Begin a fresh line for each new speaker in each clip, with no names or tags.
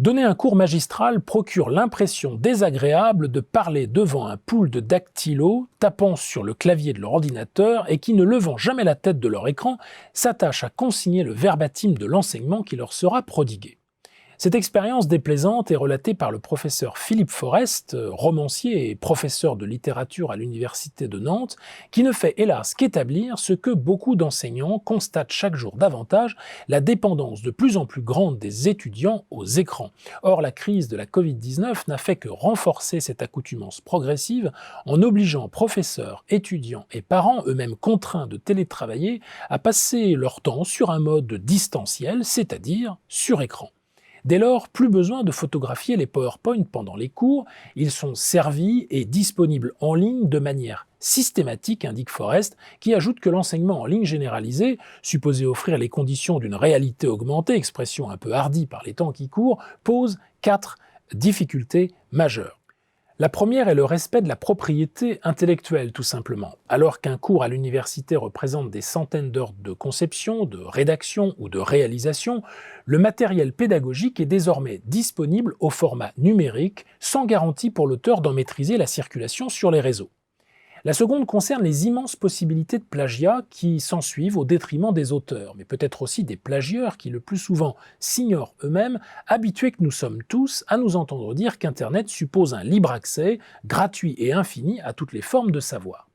Donner un cours magistral procure l'impression désagréable de parler devant un pool de dactylos tapant sur le clavier de leur ordinateur et qui, ne levant jamais la tête de leur écran, s'attachent à consigner le verbatim de l'enseignement qui leur sera prodigué. Cette expérience déplaisante est relatée par le professeur Philippe Forest, romancier et professeur de littérature à l'université de Nantes, qui ne fait hélas qu'établir ce que beaucoup d'enseignants constatent chaque jour davantage, la dépendance de plus en plus grande des étudiants aux écrans. Or, la crise de la Covid-19 n'a fait que renforcer cette accoutumance progressive en obligeant professeurs, étudiants et parents, eux-mêmes contraints de télétravailler, à passer leur temps sur un mode distanciel, c'est-à-dire sur écran. Dès lors, plus besoin de photographier les PowerPoint pendant les cours, ils sont servis et disponibles en ligne de manière systématique, indique Forest, qui ajoute que l'enseignement en ligne généralisé, supposé offrir les conditions d'une réalité augmentée, expression un peu hardie par les temps qui courent, pose 4 difficultés majeures. La première est le respect de la propriété intellectuelle, tout simplement. Alors qu'un cours à l'université représente des centaines d'heures de conception, de rédaction ou de réalisation, le matériel pédagogique est désormais disponible au format numérique, sans garantie pour l'auteur d'en maîtriser la circulation sur les réseaux. La seconde concerne les immenses possibilités de plagiat qui s'ensuivent au détriment des auteurs, mais peut-être aussi des plagieurs qui le plus souvent s'ignorent eux-mêmes, habitués que nous sommes tous à nous entendre dire qu'Internet suppose un libre accès, gratuit et infini à toutes les formes de savoir.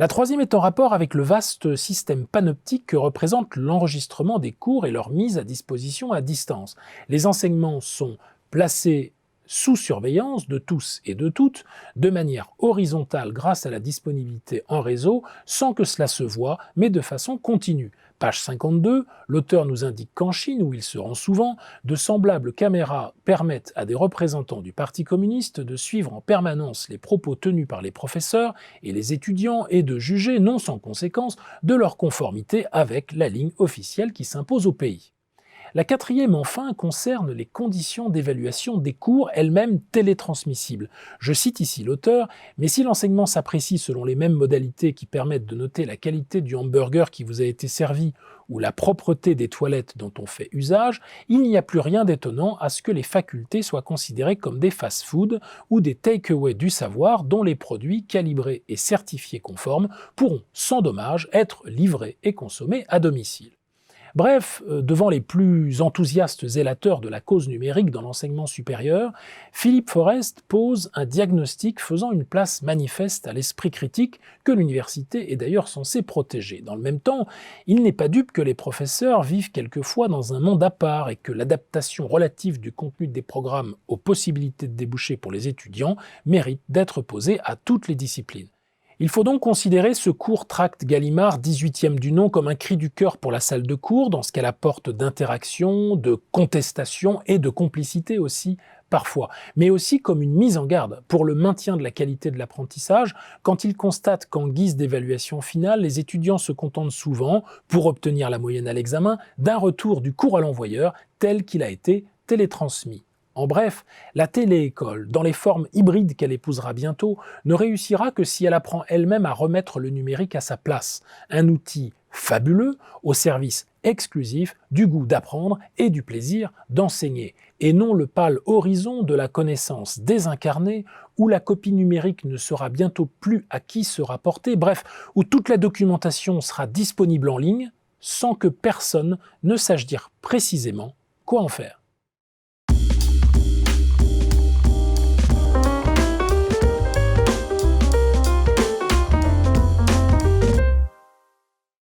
La troisième est en rapport avec le vaste système panoptique que représente l'enregistrement des cours et leur mise à disposition à distance. Les enseignements sont placés sous surveillance de tous et de toutes, de manière horizontale grâce à la disponibilité en réseau, sans que cela se voie, mais de façon continue. Page 52, l'auteur nous indique qu'en Chine, où il se rend souvent, de semblables caméras permettent à des représentants du Parti communiste de suivre en permanence les propos tenus par les professeurs et les étudiants et de juger, non sans conséquence, de leur conformité avec la ligne officielle qui s'impose au pays. La quatrième, enfin, concerne les conditions d'évaluation des cours, elles-mêmes télétransmissibles. Je cite ici l'auteur, mais si l'enseignement s'apprécie selon les mêmes modalités qui permettent de noter la qualité du hamburger qui vous a été servi ou la propreté des toilettes dont on fait usage, il n'y a plus rien d'étonnant à ce que les facultés soient considérées comme des fast-food ou des take-away du savoir dont les produits calibrés et certifiés conformes pourront sans dommage être livrés et consommés à domicile. Bref, devant les plus enthousiastes zélateurs de la cause numérique dans l'enseignement supérieur, Philippe Forest pose un diagnostic faisant une place manifeste à l'esprit critique que l'université est d'ailleurs censée protéger. Dans le même temps, il n'est pas dupe que les professeurs vivent quelquefois dans un monde à part et que l'adaptation relative du contenu des programmes aux possibilités de débouchés pour les étudiants mérite d'être posée à toutes les disciplines. Il faut donc considérer ce court tract Gallimard, 18e du nom, comme un cri du cœur pour la salle de cours, dans ce qu'elle apporte d'interaction, de contestation et de complicité aussi, parfois, mais aussi comme une mise en garde pour le maintien de la qualité de l'apprentissage, quand il constate qu'en guise d'évaluation finale, les étudiants se contentent souvent, pour obtenir la moyenne à l'examen, d'un retour du cours à l'envoyeur tel qu'il a été télétransmis. En bref, la télé-école, dans les formes hybrides qu'elle épousera bientôt, ne réussira que si elle apprend elle-même à remettre le numérique à sa place, un outil fabuleux au service exclusif du goût d'apprendre et du plaisir d'enseigner, et non le pâle horizon de la connaissance désincarnée où la copie numérique ne sera bientôt plus à qui se rapporter, bref, où toute la documentation sera disponible en ligne sans que personne ne sache dire précisément quoi en faire.